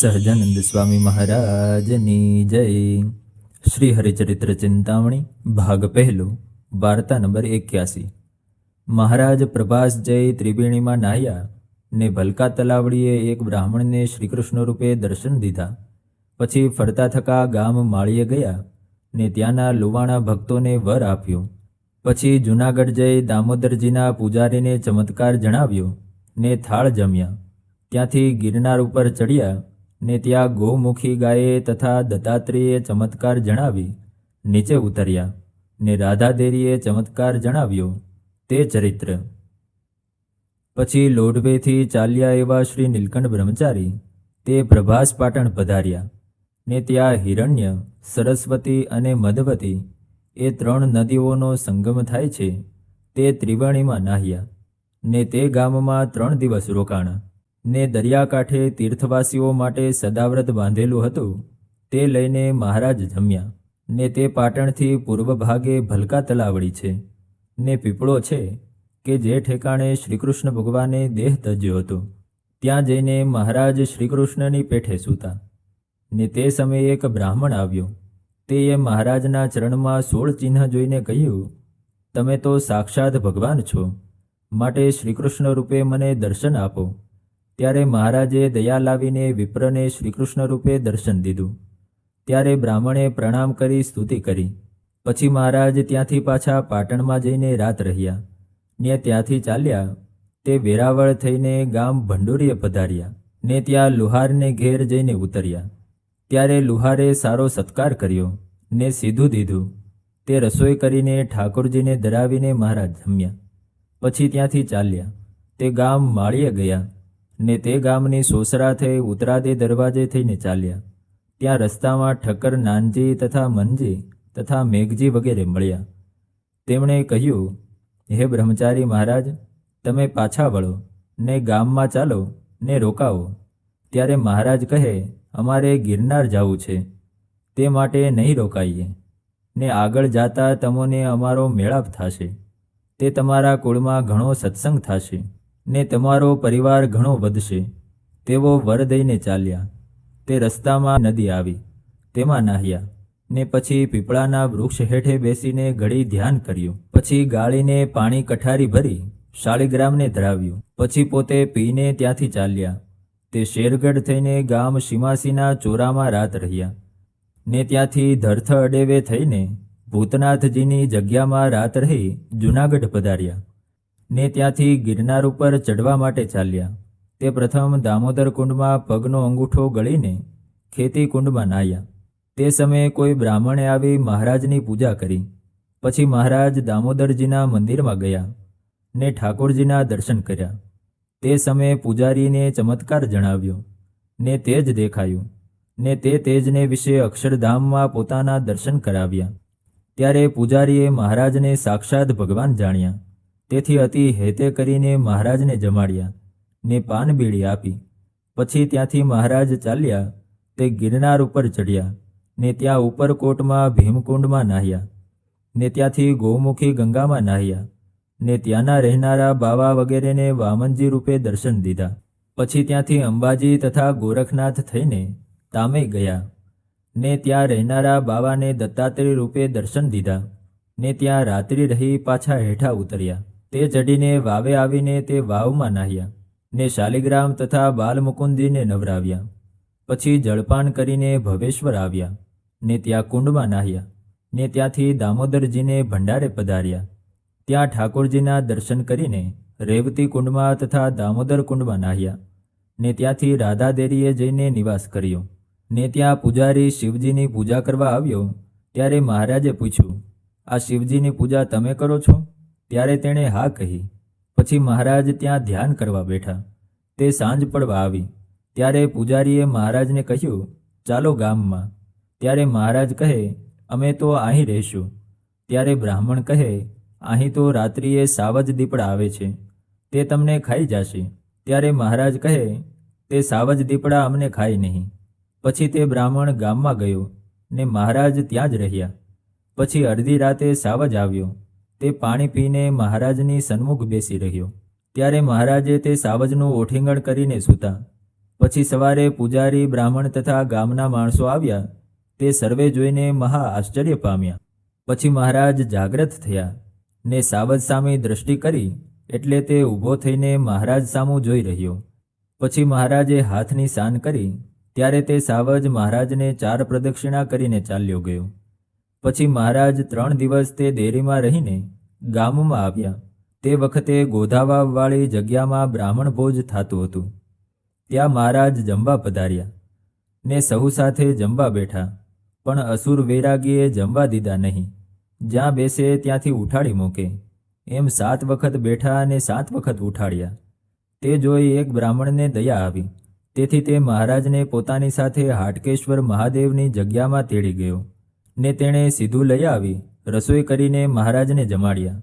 સહજાનંદ સ્વામી મહારાજની જય. શ્રી હરિચરિત્ર ચિંતામણી ભાગ પહેલો, વાર્તા નંબર 81. મહારાજ પ્રભાસ જય ત્રિવેણીમાં નાહ્યા ને ભલકા તલાવડીએ એક બ્રાહ્મણને શ્રીકૃષ્ણ રૂપે દર્શન દીધા. પછી ફરતા થકા ગામ માળીએ ગયા ને ત્યાંના લુવાણા ભક્તોને વર આપ્યો. પછી જૂનાગઢ જઈ દામોદરજીના પૂજારીને ચમત્કાર જણાવ્યો ને થાળ જમ્યા. ત્યાંથી ગિરનાર ઉપર ચડ્યા ને ત્યાં ગૌમુખી ગાયે તથા દત્તાત્રેયે ચમત્કાર જણાવી નીચે ઉતર્યા ને રાધાદેરીએ ચમત્કાર જણાવ્યો તે ચરિત્ર. પછી લોઢવેથી ચાલ્યા એવા શ્રી નીલકંઠ બ્રહ્મચારી તે પ્રભાસ પાટણ પધાર્યા ને ત્યાં હિરણ્ય, સરસ્વતી અને મધવતી એ 3 નદીઓનો સંગમ થાય છે તે ત્રિવેણીમાં નાહ્યા ને તે ગામમાં 3 દિવસ રોકાણા ને દરિયાકાંઠે તીર્થવાસીઓ માટે સદાવ્રત બાંધેલું હતું તે લઈને મહારાજ જમ્યા. ને તે પાટણથી પૂર્વ ભાગે ભલકા તલાવડી છે ને પીપળો છે કે જે ઠેકાણે શ્રીકૃષ્ણ ભગવાને દેહ તજ્યો હતો. ત્યાં જઈને મહારાજ શ્રીકૃષ્ણની પેઠે સૂતા ને તે સમયે એક બ્રાહ્મણ આવ્યો. તે મહારાજના ચરણમાં 16 ચિહ્ન જોઈને કહ્યું, તમે તો સાક્ષાત ભગવાન છો, માટે શ્રીકૃષ્ણ રૂપે મને દર્શન આપો. ત્યારે મહારાજે દયા લાવીને વિપ્રને શ્રીકૃષ્ણ રૂપે દર્શન દીધું. ત્યારે બ્રાહ્મણે પ્રણામ કરી સ્તુતિ કરી. પછી મહારાજ ત્યાંથી પાછા પાટણમાં જઈને રાત રહ્યા ને ત્યાંથી ચાલ્યા તે વેરાવળ થઈને ગામ ભંડોરીએ પધાર્યા ને ત્યાં લુહારને ઘેર જઈને ઉતર્યા. ત્યારે લુહારે સારો સત્કાર કર્યો ને સીધું દીધું. તે રસોઈ કરીને ઠાકોરજીને ધરાવીને મહારાજ જમ્યા. પછી ત્યાંથી ચાલ્યા તે ગામ માળીએ ગયા ને તે ગામની સોસરા થઈ ઉત્તરાદે દરવાજે થઈને ચાલ્યા. ત્યાં રસ્તામાં ઠક્કર નાનજી તથા મનજી તથા મેઘજી વગેરે મળ્યા. તેમણે કહ્યું, હે બ્રહ્મચારી મહારાજ, તમે પાછા વળો ને ગામમાં ચાલો ને રોકાવો. ત્યારે મહારાજ કહે, અમારે ગિરનાર જવું છે તે માટે નહીં રોકાઈએ ને આગળ જાતા તમોને અમારો મેળાપ થશે. તે તમારા કુળમાં ઘણો સત્સંગ થશે ને તમારો પરિવાર ઘણો વધશે. તેવો વર દઈને ચાલ્યા. તે રસ્તામાં નદી આવી તેમાં નાહ્યા ને પછી પીપળાના વૃક્ષ હેઠે બેસીને ઘડી ધ્યાન કર્યું. પછી ગાળીને પાણી કઠારી ભરી શાળીગ્રામને ધરાવ્યું. પછી પોતે પીને ત્યાંથી ચાલ્યા. તે શેરગઢ થઈને ગામ સીમાસીના ચોરામાં રાત રહ્યા ને ત્યાંથી ધરથ અડેવે થઈને ભૂતનાથજીની જગ્યામાં રાત રહી જૂનાગઢ પધાર્યા ને ત્યાંથી ગિરનાર ઉપર ચડવા માટે ચાલ્યા. તે પ્રથમ દામોદર કુંડમાં પગનો અંગૂઠો ગળીને ખેતી કુંડમાં નાહ્યા. તે સમયે કોઈ બ્રાહ્મણે આવી મહારાજની પૂજા કરી. પછી મહારાજ દામોદરજીના મંદિરમાં ગયા ને ઠાકોરજીના દર્શન કર્યા. તે સમયે પૂજારીને ચમત્કાર જણાવ્યો ને તેજ દેખાયું ને તે તેજને વિશે અક્ષરધામમાં પોતાના દર્શન કરાવ્યા. ત્યારે પૂજારીએ મહારાજને સાક્ષાત ભગવાન જાણ્યા. તેથી અતિ હેતે કરીને મહારાજને જમાડ્યા ને પાનબીડી આપી. પછી ત્યાંથી મહારાજ ચાલ્યા તે ગિરનાર ઉપર ચડ્યા ને ત્યાં ઉપરકોટમાં ભીમકુંડમાં નાહ્યા ને ત્યાંથી ગૌમુખી ગંગામાં નાહ્યા ને ત્યાંના રહેનારા બાવા વગેરેને વામનજી રૂપે દર્શન દીધા. પછી ત્યાંથી અંબાજી તથા ગોરખનાથ થઈને તામે ગયા ને ત્યાં રહેનારા બાવાને દત્તાત્રેય રૂપે દર્શન દીધા ને ત્યાં રાત્રિ રહી પાછા હેઠા ઉતર્યા. તે ચડીને વાવે આવીને તે વાવમાં નાહ્યા ને શાલિગ્રામ તથા બાલમુકુંદજીને નવરાવ્યા. પછી જળપાન કરીને ભવેશ્વર આવ્યા ને ત્યાં કુંડમાં નાહ્યા ને ત્યાંથી દામોદરજીને ભંડારે પધાર્યા. ત્યાં ઠાકોરજીના દર્શન કરીને રેવતી કુંડમાં તથા દામોદર કુંડમાં નાહ્યા ને ત્યાંથી રાધાદેરીએ જઈને નિવાસ કર્યો ને ત્યાં પૂજારી શિવજીની પૂજા કરવા આવ્યો. ત્યારે મહારાજે પૂછ્યું, આ શિવજીની પૂજા તમે કરો છો? ત્યારે તેણે હા કહી. પછી મહારાજ ત્યાં ધ્યાન કરવા બેઠા. તે સાંજ પડવા આવી. ત્યારે પૂજારીએ મહારાજને કહ્યું, ચાલો ગામમાં. ત્યારે મહારાજ કહે, અમે તો અહીં રહીશું. ત્યારે બ્રાહ્મણ કહે, અહીં તો રાત્રિએ સાવજ દીપડા આવે છે, તે તમને ખાઈ જશે. ત્યારે મહારાજ કહે, તે સાવજ દીપડા અમને ખાય નહીં. પછી તે બ્રાહ્મણ ગામમાં ગયો ને મહારાજ ત્યાં જ રહ્યા. પછી અડધી રાતે સાવજ આવ્યો. તે પાણી પીને મહારાજની સન્મુખ બેસી રહ્યો. ત્યારે મહારાજે તે સાવજનું ઓઠીંગણ કરીને સૂતા. પછી સવારે પૂજારી, બ્રાહ્મણ તથા ગામના માણસો આવ્યા. તે સર્વે જોઈને મહા આશ્ચર્ય પામ્યા. પછી મહારાજ જાગ્રત થયા ને સાવજ સામે દ્રષ્ટિ કરી, એટલે તે ઊભો થઈને મહારાજ સામું જોઈ રહ્યો. પછી મહારાજે હાથની શાન કરી, ત્યારે તે સાવજ મહારાજને 4 પ્રદક્ષિણા કરીને ચાલ્યો ગયો. પછી મહારાજ 3 દિવસ તે દેરીમાં રહીને ગામમાં આવ્યા. તે વખતે ગોધાવાવવાળી જગ્યામાં બ્રાહ્મણ ભોજ થતું હતું. ત્યાં મહારાજ જમવા પધાર્યા ને સહુ સાથે જમવા બેઠા, પણ અસુર વૈરાગીએ જમવા દીધા નહીં. જ્યાં બેસે ત્યાંથી ઉઠાડી મૂકે, એમ 7 વખત બેઠા અને 7 વખત ઉઠાડ્યા. તે જોઈ એક બ્રાહ્મણને દયા આવી, તેથી તે મહારાજને પોતાની સાથે હાટકેશ્વર મહાદેવની જગ્યામાં તેડી ગયો ને તેણે સીધું લઈ આવી રસોઈ કરીને મહારાજને જમાડ્યા.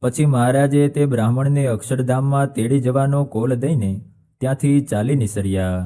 પછી મહારાજે તે બ્રાહ્મણને અક્ષરધામમાં તેડી જવાનો કોલ દઈને ત્યાંથી ચાલી નીસર્યા.